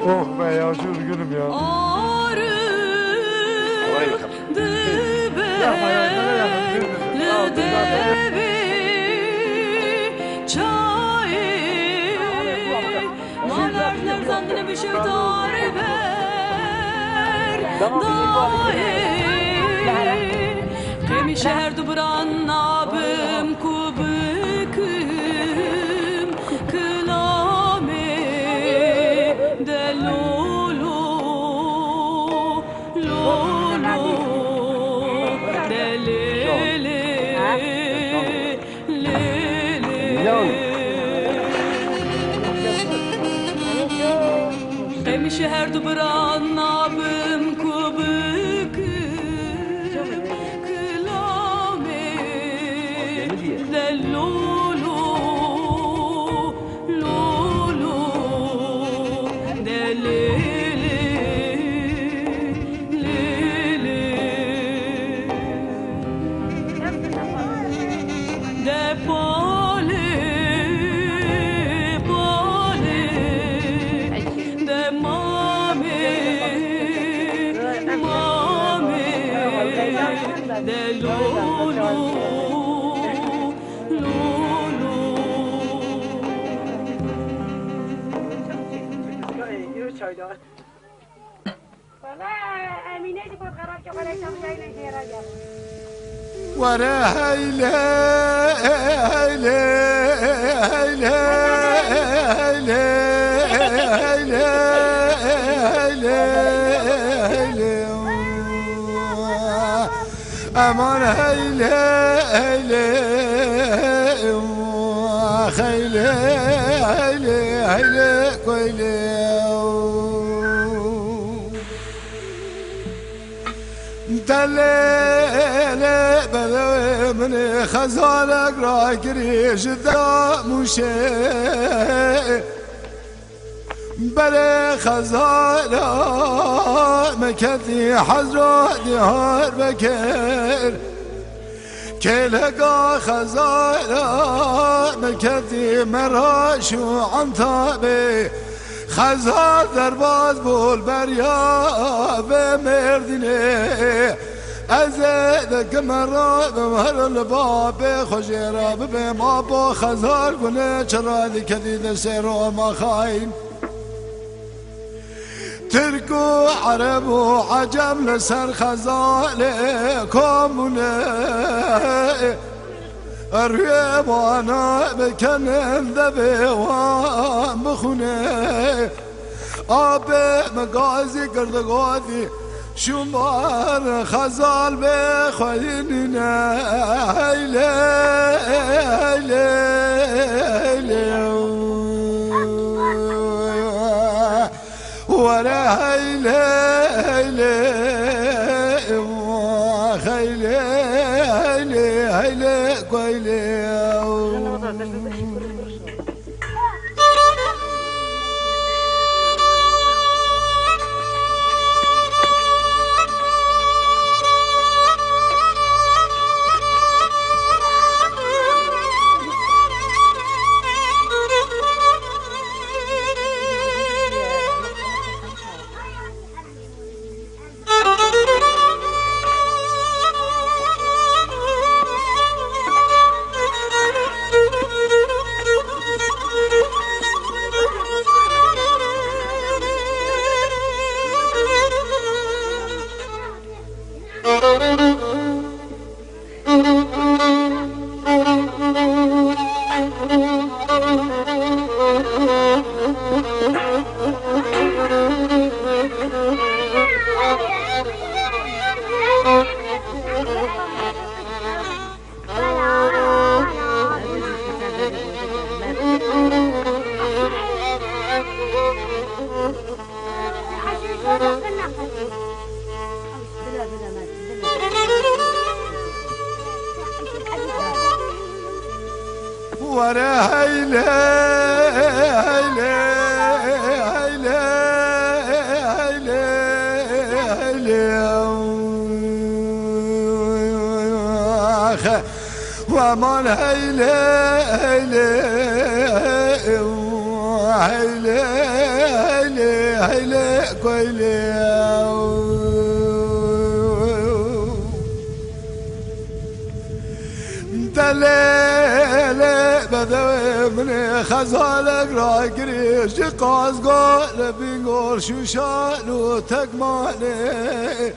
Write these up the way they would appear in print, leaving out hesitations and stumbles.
Oh be ya şu üzgünüm ya. شهر دبران نابم كوبكم كلامي دلولو لولو دليلي ليلي شهر دبران نابم كوبكم لولو لولو دليلي ليلي ده بالي بالي ده مامي مامي ده لولو ورا هيلا هيلا هيلا هيلا هيلا هيلا امان هيلا هيلا خيلا هيلا هيلا كويلا تلالي بلا من خزالك راكريش داموشي بلا خزالة مكثي حزرة ديار بكر كلقا خزالة مكثي مراشو عن طابي خزار درباز بول بريا بمردني ازيدك مرة بمهر الباب خجيرة بما بو خزار قلنا شرادي كذيد سيرو ما خاين تركو عرب وعجم لسر خزالي كومنا الريبانا بكنن ذبي ومخونه آبي مقازي قردقاذي شمار خزال بخويننا هيلي هيلي هيلي ولا هيلي هيلي خيلي هيلي هيلي كويلي ورا هيلي هيلي هيلي هيلي هيلي ومان هيلي هيلي هيلي هيلي هيلي كويلي دليلي بدوي من خزالك راكريش قاز قول بنقول شو شالو تقماني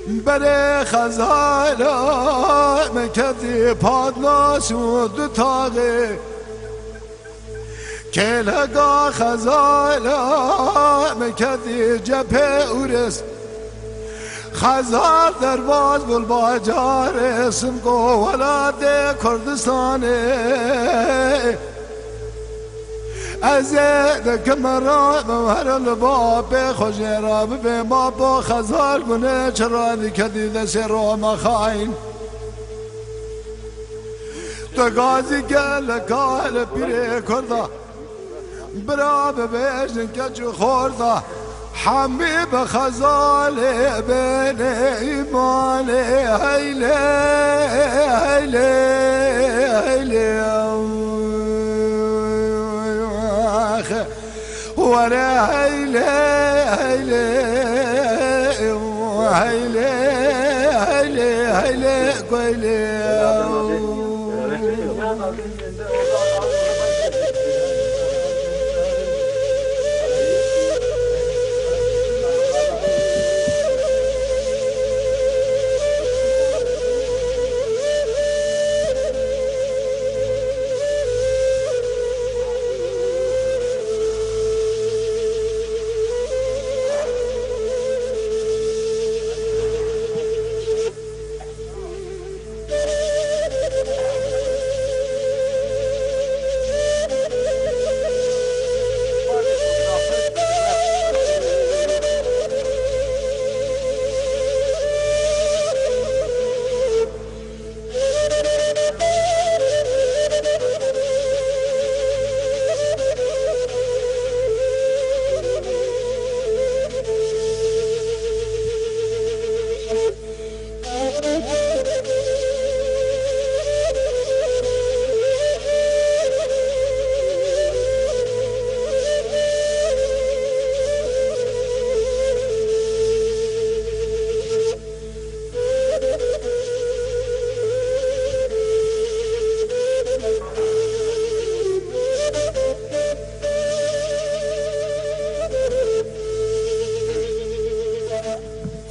بره خزالا مكدي پادنا سود تاغي كلها خزالا مكدي جبه اورس خزار درواز بالباجار اسم کو ولاد کردستان ازید کمران مهر الباب خوشراب به ما با خزار گونه چرا کدید سر ما خاین تو گازی گل کال پیر کرده برا ببیشن کچو خورده حمي بخزالي بين إيماني هيلي هيلي هيلي ورا هيلي هيلي هيلي هيلي هيلي قويلي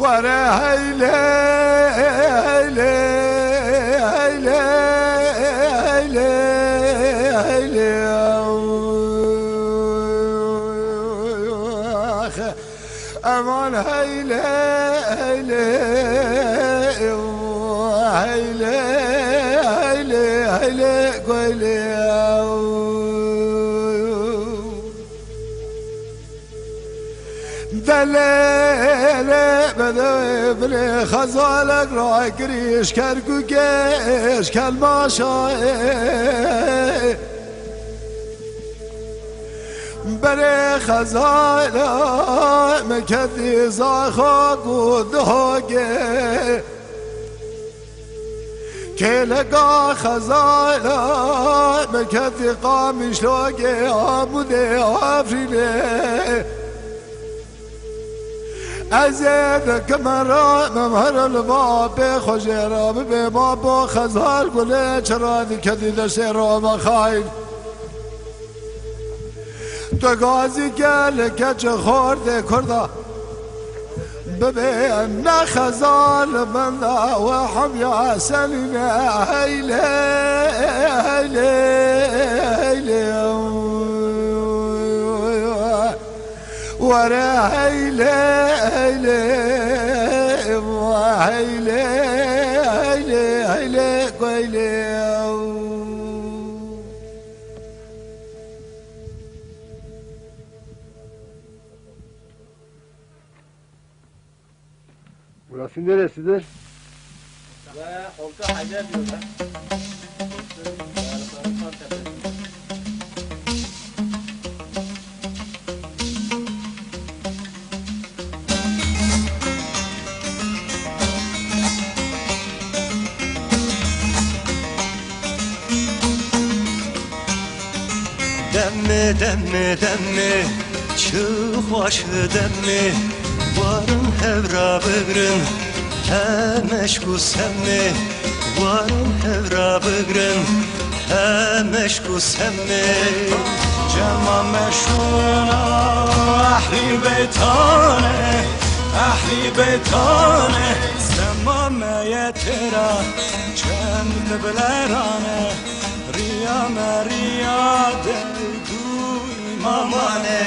ورا هيلي هيلي هيلي هيلي هيلي امان هيلي هيلي هيلي هيلي هيلي قويلي دليلي بدوي بلي خزالك راكريش كركو كيش كالماشاي بري خزالا مكدي زاخوك ودهوكي كلقا خزالا مكدي قامش لوكي عمودي عفريلي ازید کمرا ممهر الباب خوشراب به بابا خزار گله چرا کدید سر ما خاین تو گازی گل کچ خورده کرده ببین خزال بنده و حمیا سلیمه هیلی هیلی هیلی ورا هيلي هيلي هيلي هيلي هيلي قويلي Burası neresidir? Ve Holka Hacer diyorlar. Demmi demmi demmi çık başı demmi Varın hevra bıgrın he meşku semmi Varın hevra bıgrın he meşku semmi Cema meşhuna ahli beytane Ahli beytane Semmame yetira Cem blerane Riyame riyade Du imamane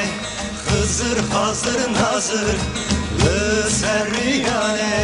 Hızır hazır nazır Serriyane